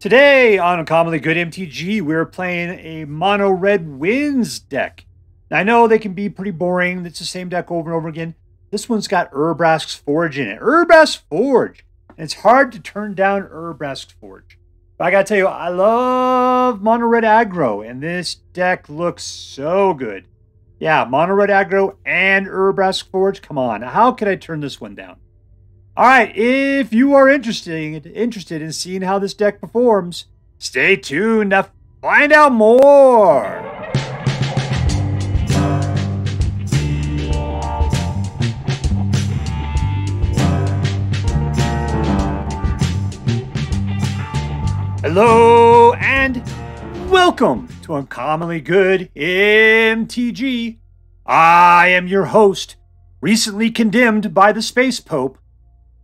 Today on Uncommonly Good MTG, we're playing a mono red wins deck. Now, I know they can be pretty boring. It's the same deck over and over again. This one's got URBRASK'S Forge in it. URBRASK'S Forge. And it's hard to turn down URBRASK'S Forge. But I gotta tell you, I love mono red aggro, and this deck looks so good. Yeah, mono red aggro and URBRASK'S Forge. Come on, how can I turn this one down? All right, if you are interested in seeing how this deck performs, stay tuned to find out more. Hello and welcome to Uncommonly Good MTG. I am your host, recently condemned by the Space Pope,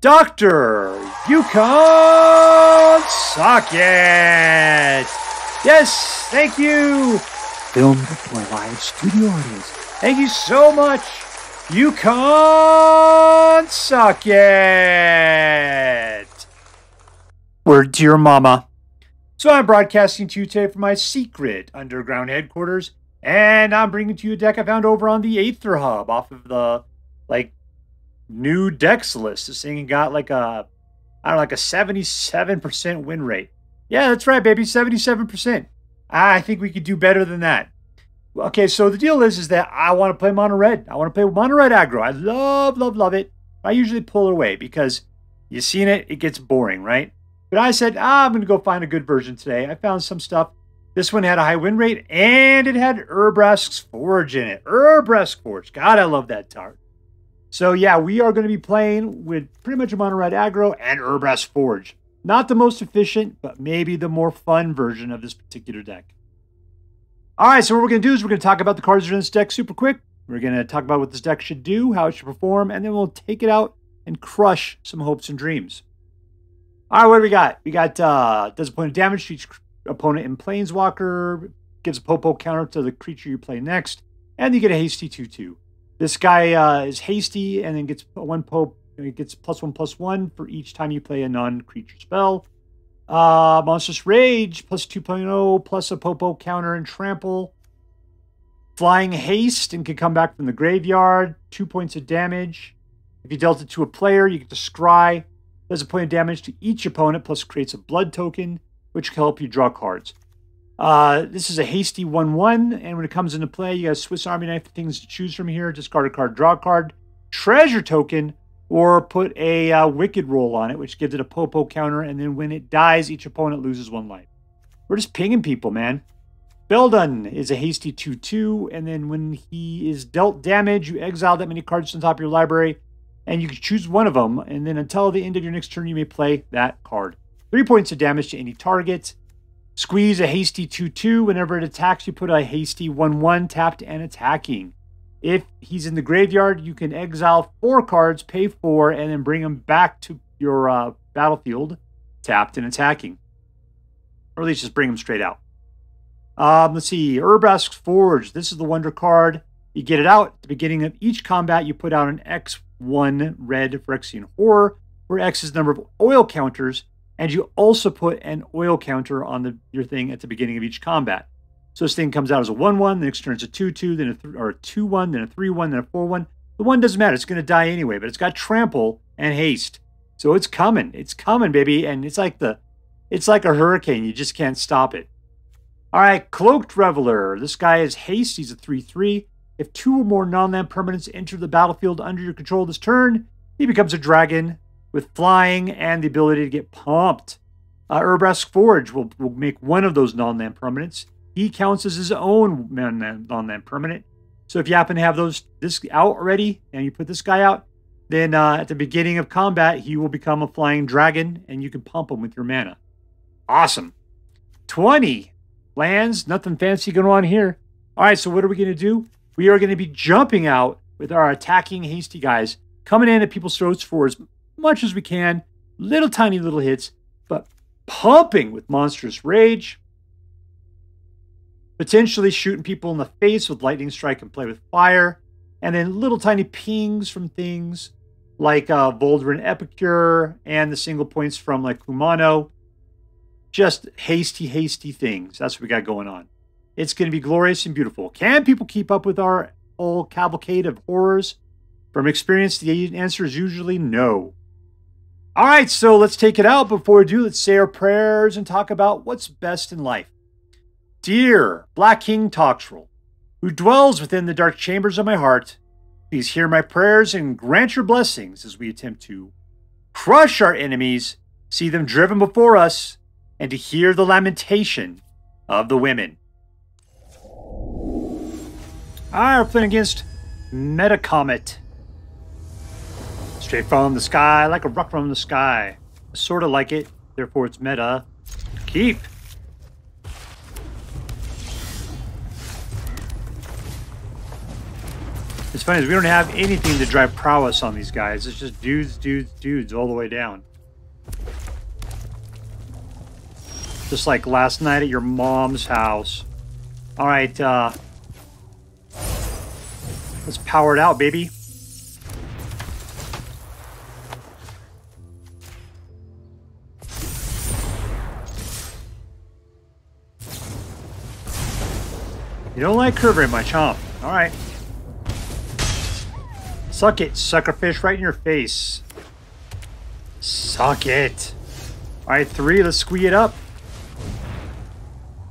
Dr. Yukon Socket. Yes, thank you. Filmed for a live studio audience. Thank you so much, Yukon Socket. Word to your mama. So I'm broadcasting to you today from my secret underground headquarters, and I'm bringing to you a deck I found over on the Aether Hub off of the, new decks list. This thing got like a 77% win rate. Yeah, that's right, baby, 77%. I think we could do better than that. Okay, so the deal is that I want to play mono red. I want to play mono red aggro. I love it. I usually pull it away because you've seen it, it gets boring, right? But I said, I'm going to go find a good version today. I found some stuff. This one had a high win rate, and it had URBRASK'S Forge in it. URBRASK'S Forge. God, I love that card. So yeah, we are going to be playing with pretty much a mono red aggro and URBRASK'S Forge. Not the most efficient, but maybe the more fun version of this particular deck. All right, so what we're going to do is we're going to talk about the cards that are in this deck super quick. We're going to talk about what this deck should do, how it should perform, and then we'll take it out and crush some hopes and dreams. All right, what do we got? We got does a point of damage to each opponent in Planeswalker, gives a po-po counter to the creature you play next, and you get a hasty 2/2. This guy is hasty and then gets one po. It gets +1/+1 for each time you play a non-creature spell. Monstrous Rage +2.0 plus a po-po counter and trample. Flying haste and can come back from the graveyard. 2 points of damage. If you dealt it to a player, you get to scry. Does a point of damage to each opponent, plus creates a blood token, which can help you draw cards. This is a hasty 1/1, and when it comes into play, you got a Swiss Army knife things to choose from here. Discard a card, draw a card, treasure token, or put a wicked roll on it, which gives it a po-po counter, and then when it dies, each opponent loses 1 life. We're just pinging people, man. Feldon is a hasty 2/2, and then when he is dealt damage, you exile that many cards from the top of your library, and you can choose one of them, and then until the end of your next turn, you may play that card. 3 points of damage to any target. Squee is a hasty 2/2. Whenever it attacks, you put a hasty 1/1 tapped and attacking. If he's in the graveyard, you can exile 4 cards, pay 4, and then bring them back to your battlefield, tapped and attacking. Or at least just bring them straight out. Let's see. URBRASK'S Forge. This is the wonder card. You get it out at the beginning of each combat. You put out an X1 red Phyrexian Horror, where X is the number of oil counters, and you also put an oil counter on your thing at the beginning of each combat. So this thing comes out as a 1/1, the next turn it's a 2/2, then a 2/1, then a 3/1, then a 4/1. The 1 doesn't matter, it's going to die anyway, but it's got trample and haste. So it's coming, baby, and it's like a hurricane, you just can't stop it. All right, Cloaked Reveler. This guy is haste, he's a 3/3. If 2 or more non-land permanents enter the battlefield under your control this turn, he becomes a dragon with flying and the ability to get pumped. URBRASK'S Forge will make one of those non-land permanents. He counts as his own non-land permanent. So if you happen to have this out already, and you put this guy out, then at the beginning of combat, he will become a flying dragon, and you can pump him with your mana. Awesome. 20 lands, nothing fancy going on here. All right, so what are we going to do? We are going to be jumping out with our attacking hasty guys, coming in at people's throats for as much as we can, tiny little hits, but pumping with Monstrous Rage, potentially shooting people in the face with Lightning Strike and Play with Fire, and then little tiny pings from things like Voldaren Epicure and the single points from like Kumano. just hasty, hasty things. That's what we got going on. It's going to be glorious and beautiful. Can people keep up with our whole cavalcade of horrors? From experience, the answer is usually no. All right, so let's take it out. Before we do, let's say our prayers and talk about what's best in life. Dear Black King Toxrel, who dwells within the dark chambers of my heart, please hear my prayers and grant your blessings as we attempt to crush our enemies, see them driven before us, and to hear the lamentation of the women. All right, we're playing against Metacomet. Straight from the sky, like a rock from the sky. Sort of like it, therefore it's meta. Keep. It's funny, is we don't have anything to drive prowess on these guys. It's just dudes, dudes, dudes all the way down. Just like last night at your mom's house. All right, let's power it out, baby. You don't like her very much, huh? All right. Suck it, suckerfish, right in your face. Suck it. All right, 3, let's squee it up.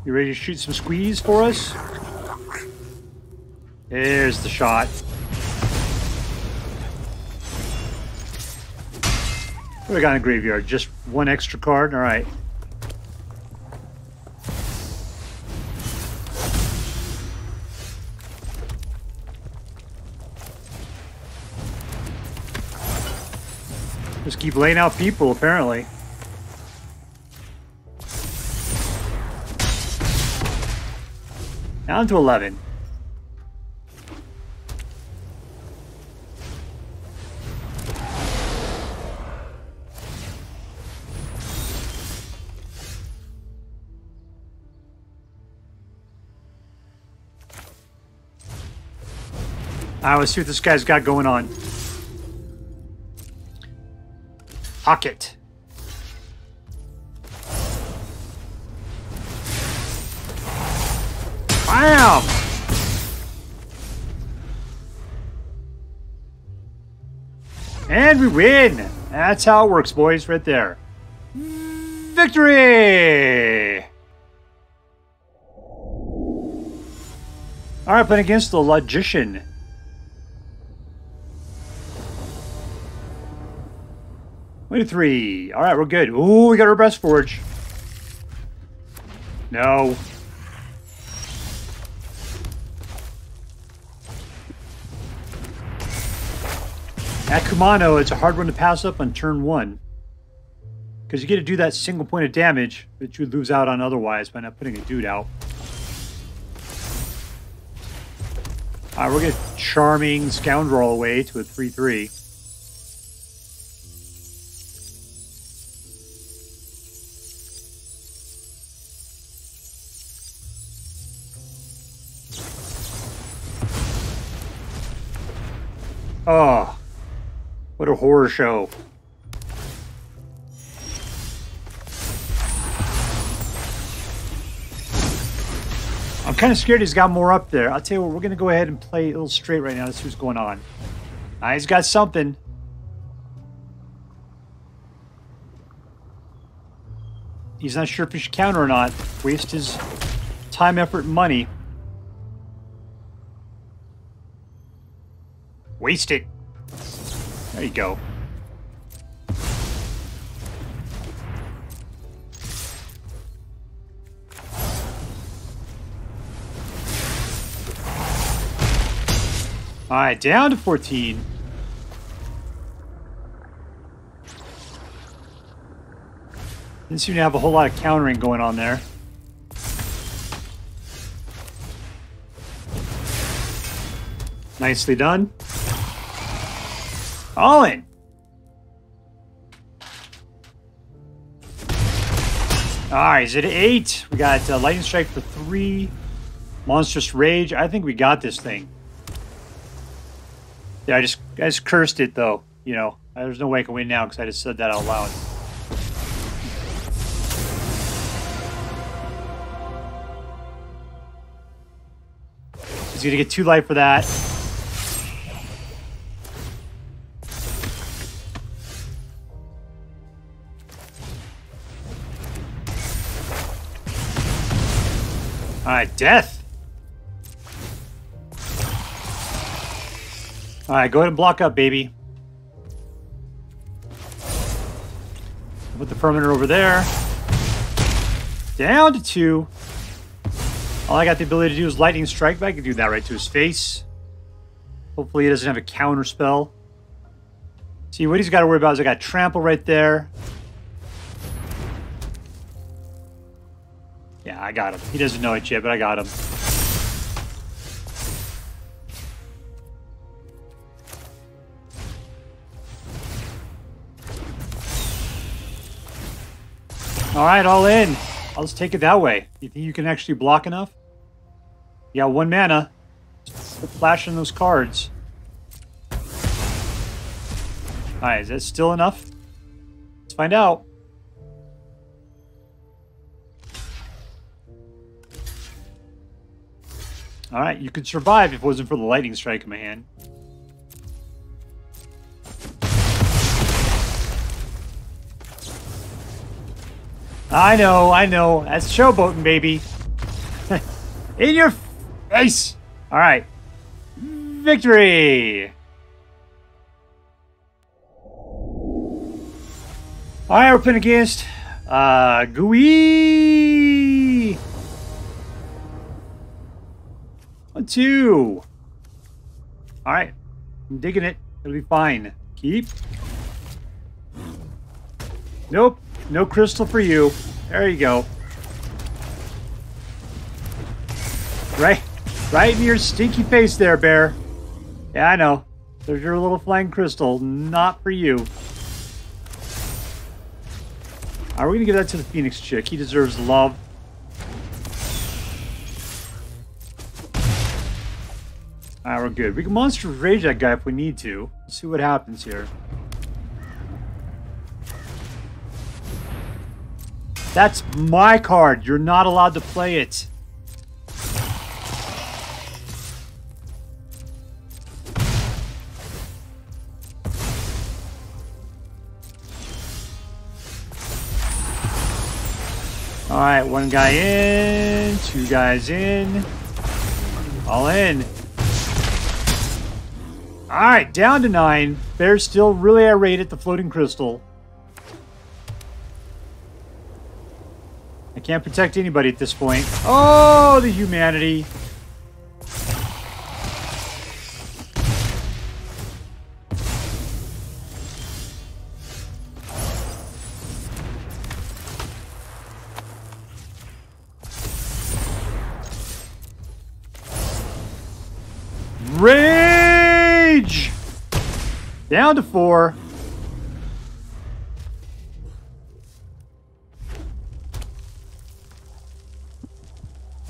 You ready to shoot some squeeze for us? There's the shot. What do we got in the graveyard? Just 1 extra card? All right. Just keep laying out people, apparently. Down to 11. Alright, let's see what this guy's got going on. Pocket. Wow! And we win! That's how it works, boys, right there. Victory! Alright, playing against the Logician. 23. All right, we're good. Ooh, we got our best forge. No. At Kumano, it's a hard one to pass up on turn 1. Because you get to do that single point of damage that you would lose out on otherwise by not putting a dude out. All right, we're going to Charming Scoundrel away to a 3-3. Oh, what a horror show. I'm kind of scared he's got more up there. I'll tell you what, we're going to go ahead and play a little straight right now to see what's going on. He's got something. He's not sure if he should counter or not. Waste his time, effort, and money. Waste it. There you go. All right, down to 14. Didn't seem to have a whole lot of countering going on there. Nicely done. All in. All right, is it 8? We got Lightning Strike for 3. Monstrous Rage. I think we got this thing. Yeah, I just cursed it, though. You know, there's no way I can win now because I just said that out loud. he's gonna get too light for that. Alright, death. Alright, go ahead and block up, baby. Put the permanent over there. Down to 2. All I got the ability to do is lightning strike, but I can do that right to his face. Hopefully he doesn't have a counter spell. See, what he's got to worry about is I got trample right there. Yeah, I got him. He doesn't know it yet, but I got him. All right, all in. I'll just take it that way. You think you can actually block enough? You got 1 mana. Just flashing those cards. Alright, is that still enough? Let's find out. Alright, you could survive if it wasn't for the lightning strike in my hand. I know. That's showboating, baby. In your face! Alright. Victory! Alright, we're playing against guiiiiii! 1-2. Alright. I'm digging it. It'll be fine. Keep. Nope. No crystal for you. There you go. Right in your stinky face there, bear. Yeah, I know. There's your little flying crystal. Not for you. Alright, we're going to give that to the Phoenix chick. He deserves love. Alright, we're good. We can Monstrous Rage that guy if we need to. Let's see what happens here. That's my card. You're not allowed to play it. Alright, 1 guy in, 2 guys in. All in. Alright, down to 9. Bear's still really irate at the floating crystal. I can't protect anybody at this point. Oh, the humanity. Rage! Down to 4.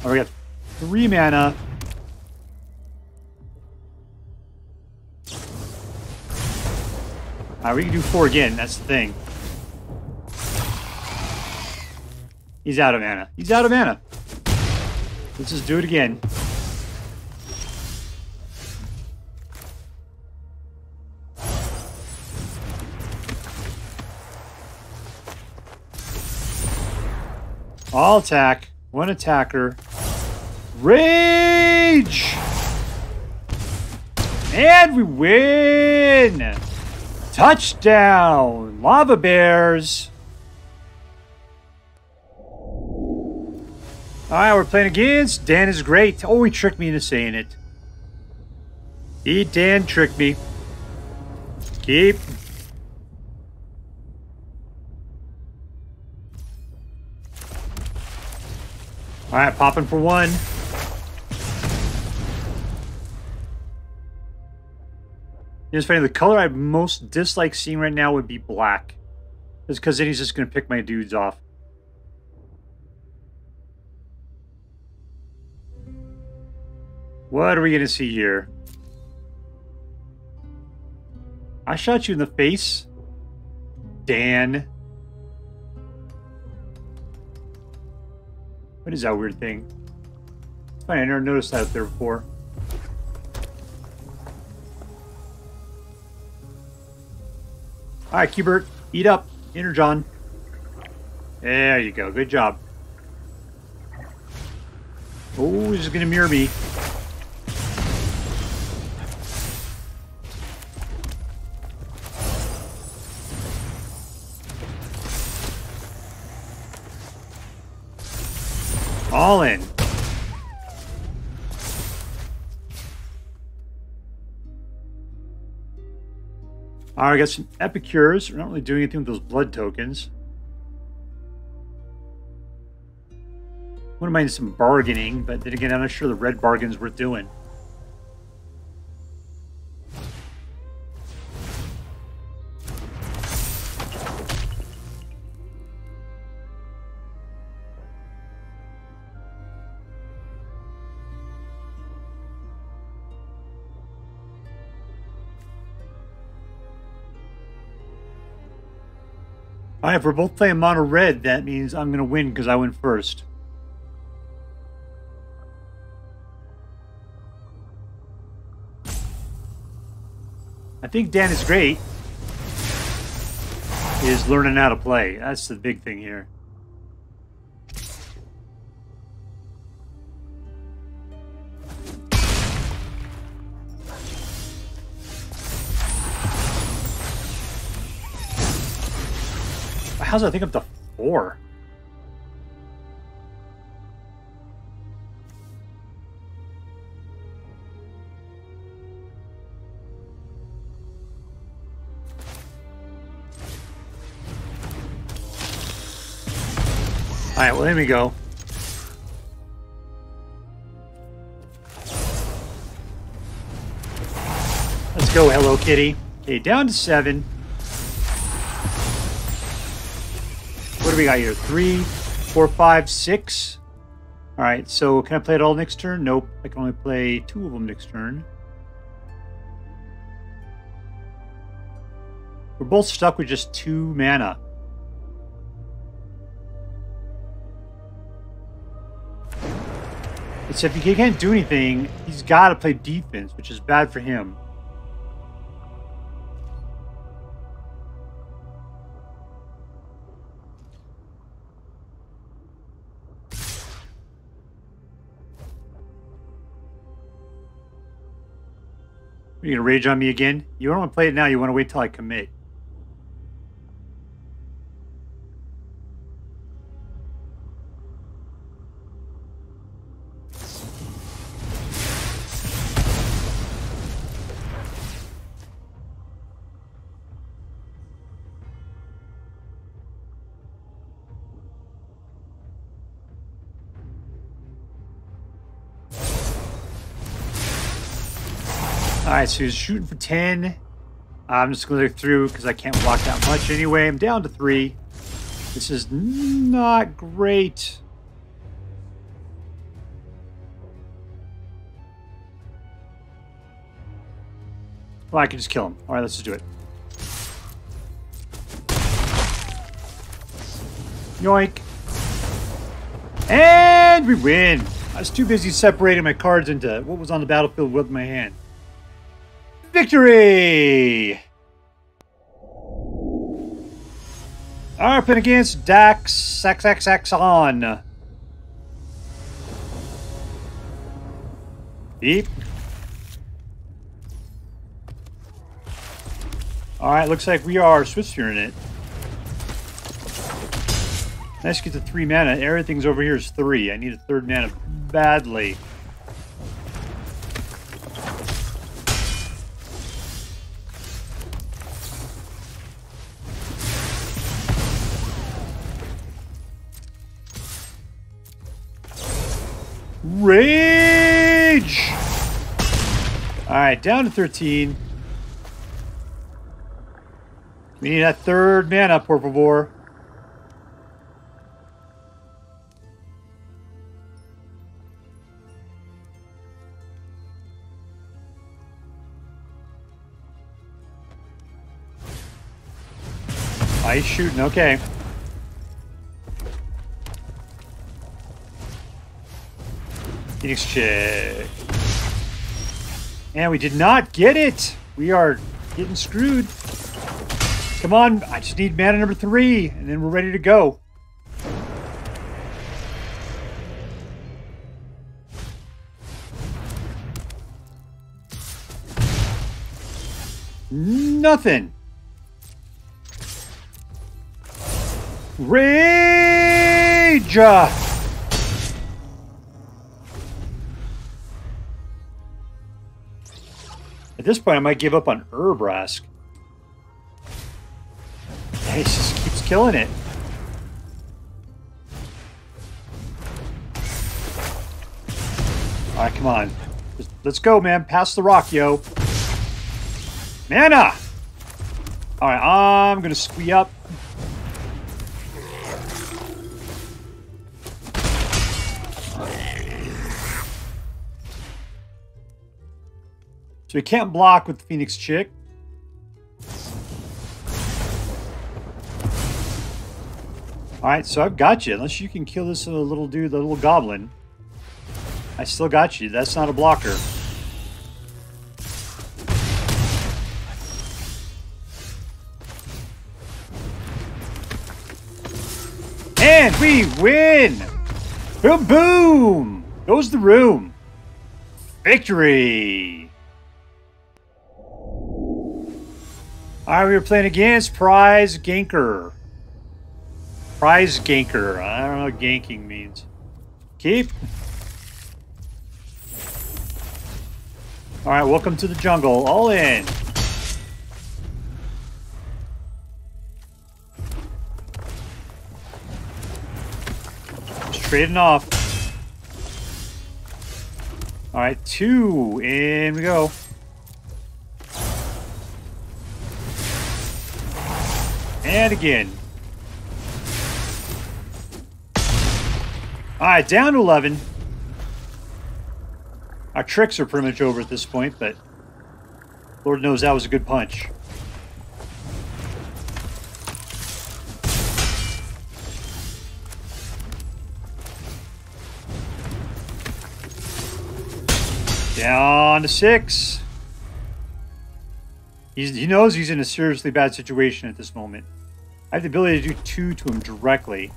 Oh, we got 3 mana. Alright, we can do 4 again. That's the thing. He's out of mana. He's out of mana. Let's just do it again. All attack. 1 attacker. Rage! And we win! Touchdown! Lava Bears! Alright, we're playing against DanIsGreat. Oh, he tricked me into saying it. Dan tricked me. Keep. Alright, popping for 1. It's funny, the color I most dislike seeing right now would be black. It's because then he's just going to pick my dudes off. What are we going to see here? I shot you in the face, Dan. What is that weird thing? It's funny, I never noticed that up there before. All right, Cubert, eat up. Energon. There you go. Good job. Oh, this is going to mirror me. All in. All right, I got some Epicures. We're not really doing anything with those blood tokens. Wouldn't mind some bargaining, but then again, I'm not sure the red bargain's worth doing. All right, if we're both playing mono red, that means I'm going to win because I went first. I think DanIsGreat is learning how to play. That's the big thing here. How's that? I think up to 4. All right, well, there we go. Let's go, Hello Kitty. Okay, down to 7. What do we got here? 3, 4, 5, 6. All right, so can I play it all next turn? Nope, I can only play 2 of them next turn. We're both stuck with just 2 mana. Except if he can't do anything, he's got to play defense, which is bad for him. Are you going to rage on me again? You don't want to play it now. You want to wait till I commit. Alright, so he's shooting for 10. I'm just going to go through because I can't block that much anyway. I'm down to 3. This is not great. Well, I can just kill him. Alright, let's just do it. Yoink. And we win. I was too busy separating my cards into what was on the battlefield with my hand. Victory! Up and against DaxXxoN. Deep. Alright, looks like we are Swiftspear in it. Nice to get to 3 mana. Everything's over here is 3. I need a 3rd mana badly. Rage! Alright, down to 13. We need that 3rd mana, por favor. He's shooting, okay. Phoenix check. And we did not get it. We are getting screwed. Come on, I just need mana number 3, and then we're ready to go. Nothing. Rage! At this point, I might give up on Urabrask. He just keeps killing it. All right, come on. Let's go, man. Pass the rock, yo. Mana! All right, I'm going to squee up. So we can't block with the Phoenix Chick. Alright, so I've got you. Unless you can kill this little dude, the little goblin. I still got you. That's not a blocker. And we win! Boom, boom! Goes the room. Victory! Alright, we were playing against Prizeganker. Prizeganker. I don't know what ganking means. Keep. Alright, welcome to the jungle. All in. Just trading off. Alright, 2. In we go. And again. Alright, down to 11. Our tricks are pretty much over at this point, but Lord knows that was a good punch. Down to 6. He knows he's in a seriously bad situation at this moment. I have the ability to do 2 to him directly.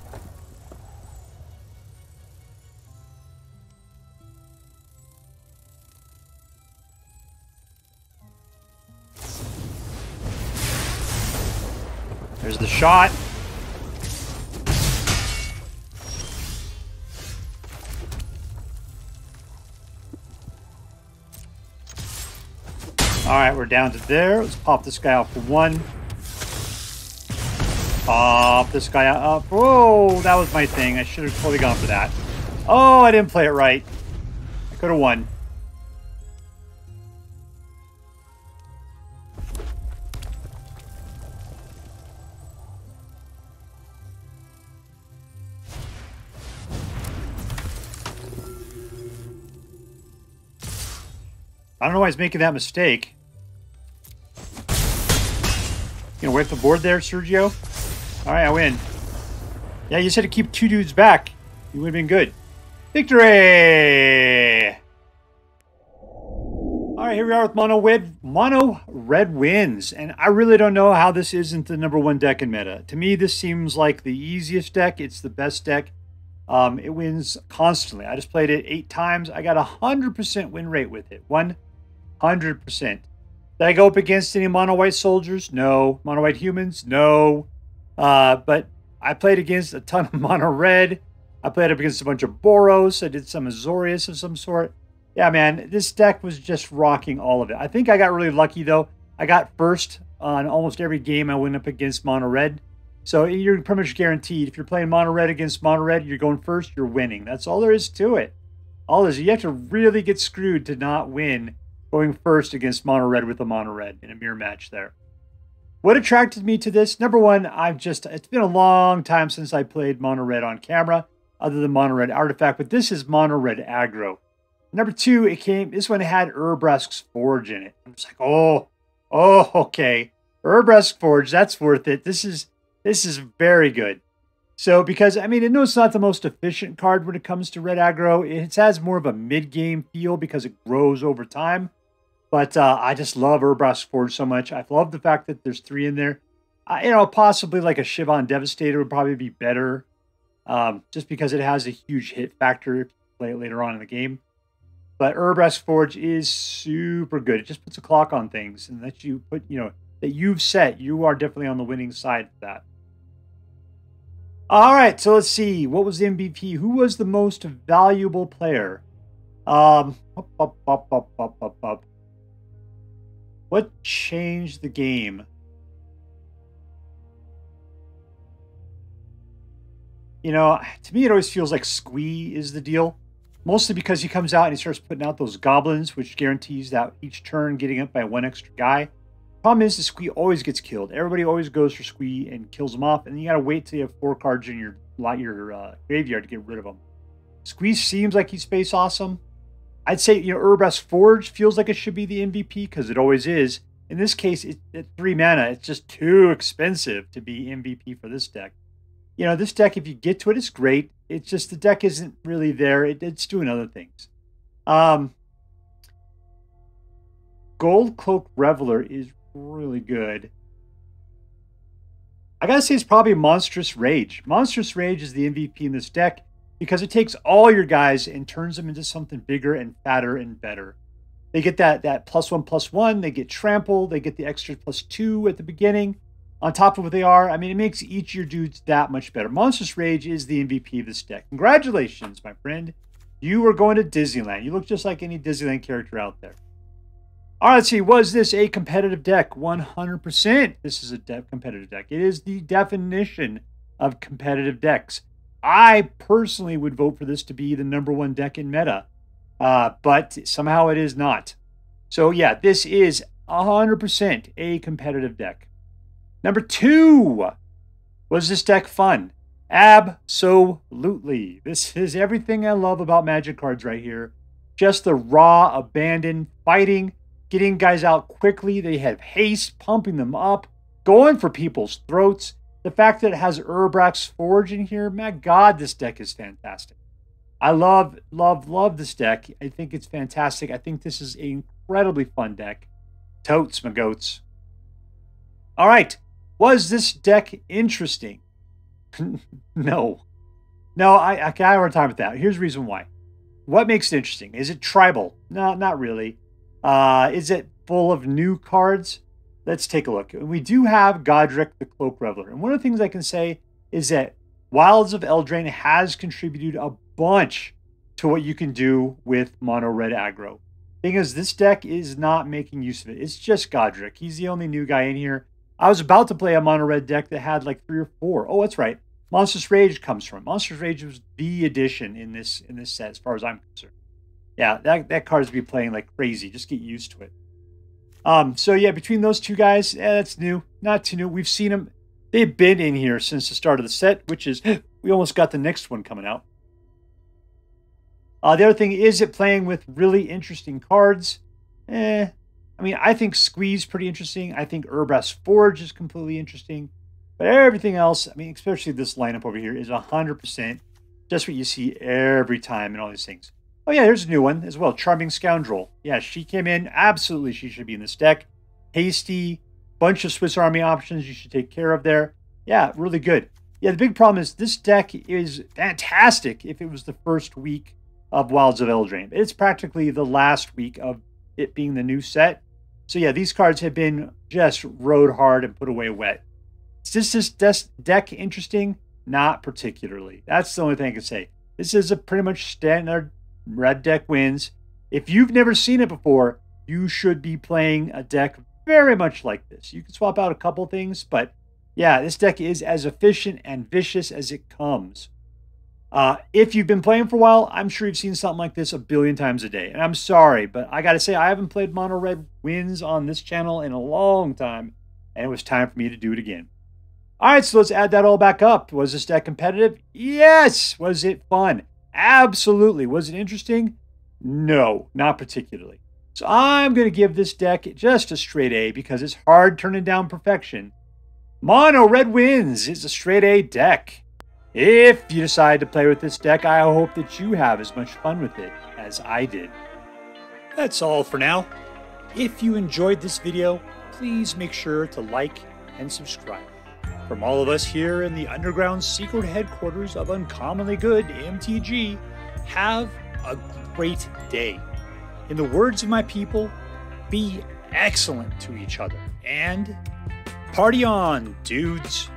There's the shot. Alright, we're down to there. Let's pop this guy out for 1. Pop this guy up. Whoa, that was my thing. I should have totally gone for that. Oh, I didn't play it right. I could have won. I don't know why he's making that mistake. You gonna wipe the board there, Sergio? Alright, I win. Yeah, you just had to keep 2 dudes back. You would have been good. Victory! Alright, here we are with Mono Red wins. And I really don't know how this isn't the #1 deck in meta. To me, this seems like the easiest deck. It's the best deck. It wins constantly. I just played it 8 times. I got a 100% win rate with it. 100%. Did I go up against any mono white soldiers? No. Mono white humans? No. But I played against a ton of mono red. I played up against a bunch of Boros. I did some Azorius of some sort. Yeah, man, this deck was just rocking all of it. I think I got really lucky, though. I got first on almost every game I went up against mono red. So you're pretty much guaranteed. If you're playing mono red against mono red, you're going first, you're winning. That's all there is to it. All there is. You have to really get screwed to not win going first against mono red with a mono red in a mirror match there. What attracted me to this? #1, it's been a long time since I played mono red on camera, other than mono red artifact, but this is mono red aggro. #2, this one had Urabrask's Forge in it. I'm just like, oh, okay. Urabrask's Forge, that's worth it. This is very good. So, because, I mean, I know it's not the most efficient card when it comes to red aggro. It has more of a mid-game feel because it grows over time. But I just love Urabrask's Forge so much. I love the fact that there's 3 in there. You know, possibly like a Shivan Devastator would probably be better, just because it has a huge hit factor if you play it later on in the game. But Urabrask Forge is super good. It just puts a clock on things and lets you put, you know, that you've set. You are definitely on the winning side for that. All right, so let's see. What was the MVP? Who was the most valuable player? What changed the game? You know, to me, it always feels like Squee is the deal. Mostly because he comes out and he starts putting out those goblins, which guarantees that each turn getting up by one extra guy. Problem is, the Squee always gets killed. Everybody always goes for Squee and kills him off, and you gotta wait till you have 4 cards in your graveyard to get rid of them. Squee seems like he's space awesome. I'd say, you know, Urabrask Forge feels like it should be the MVP because it always is. In this case, at 3 mana, it's just too expensive to be MVP for this deck. You know, this deck, if you get to it, it's great. It's just the deck isn't really there. It's doing other things. Gold Cloak Reveler is really good. I gotta say it's probably Monstrous Rage. Monstrous Rage is the MVP in this deck because it takes all your guys and turns them into something bigger and fatter and better. They get that +1/+1. They get trample. They get the extra +2 at the beginning. On top of what they are, I mean, it makes each of your dudes that much better. Monstrous Rage is the MVP of this deck. Congratulations, my friend. You are going to Disneyland. You look just like any Disneyland character out there. All right, let's see. Was this a competitive deck? 100%. This is a competitive deck. It is the definition of competitive decks. I personally would vote for this to be the #1 deck in meta, but somehow it is not. So, yeah, this is 100% a competitive deck. Number 2, was this deck fun? Absolutely. This is everything I love about Magic cards right here. Just the raw, abandoned, fighting, getting guys out quickly. They have haste, pumping them up, going for people's throats. The fact that it has Urabrask Forge in here, my God, this deck is fantastic. I love, love, love this deck. I think it's fantastic. I think this is an incredibly fun deck. Totes, my goats. All right. Was this deck interesting? No. No, I have a hard time with that. Here's the reason why. What makes it interesting? Is it tribal? No, not really. Is it full of new cards? Let's take a look. We do have Goddric, the Cloak Reveler. And one of the things I can say is that Wilds of Eldraine has contributed a bunch to what you can do with mono red aggro. Thing is, this deck is not making use of it. It's just Goddric. He's the only new guy in here. I was about to play a mono red deck that had like 3 or 4. Oh, that's right. Monstrous Rage comes from. Monstrous Rage was the addition in this set, as far as I'm concerned. Yeah, that card's be playing like crazy. Just get used to it. So yeah, between those two guys, that's new. Not too new. We've seen them. They've been in here since the start of the set, which is we almost got the next one coming out. The other thing is it playing with really interesting cards. I mean, I think Squee's pretty interesting. I think Urabrask Forge is completely interesting. But everything else, I mean, especially this lineup over here, is 100% just what you see every time and all these things. Oh, yeah, here's a new one as well. Charming Scoundrel. Yeah, she came in. Absolutely, she should be in this deck. Hasty. Bunch of Swiss Army options you should take care of there. Yeah, really good. Yeah, the big problem is this deck is fantastic if it was the first week of Wilds of Eldraine. It's practically the last week of it being the new set. So yeah, these cards have been just rode hard and put away wet. Is this deck interesting? Not particularly. That's the only thing I can say. This is a pretty much standard red deck wins. If you've never seen it before, you should be playing a deck very much like this. You can swap out a couple things, but yeah, this deck is as efficient and vicious as it comes. If you've been playing for a while, I'm sure you've seen something like this a billion times a day. And I'm sorry, but I got to say, I haven't played Mono Red Wins on this channel in a long time, and it was time for me to do it again. All right, so let's add that all back up. Was this deck competitive? Yes. Was it fun? Absolutely. Was it interesting? No, not particularly. So I'm going to give this deck just a straight A because it's hard turning down perfection. Mono Red Wins is a straight A deck. If you decide to play with this deck, I hope that you have as much fun with it as I did. That's all for now. If you enjoyed this video, please make sure to like and subscribe. From all of us here in the underground secret headquarters of Uncommonly Good MTG, have a great day. In the words of my people, be excellent to each other, and party on, dudes.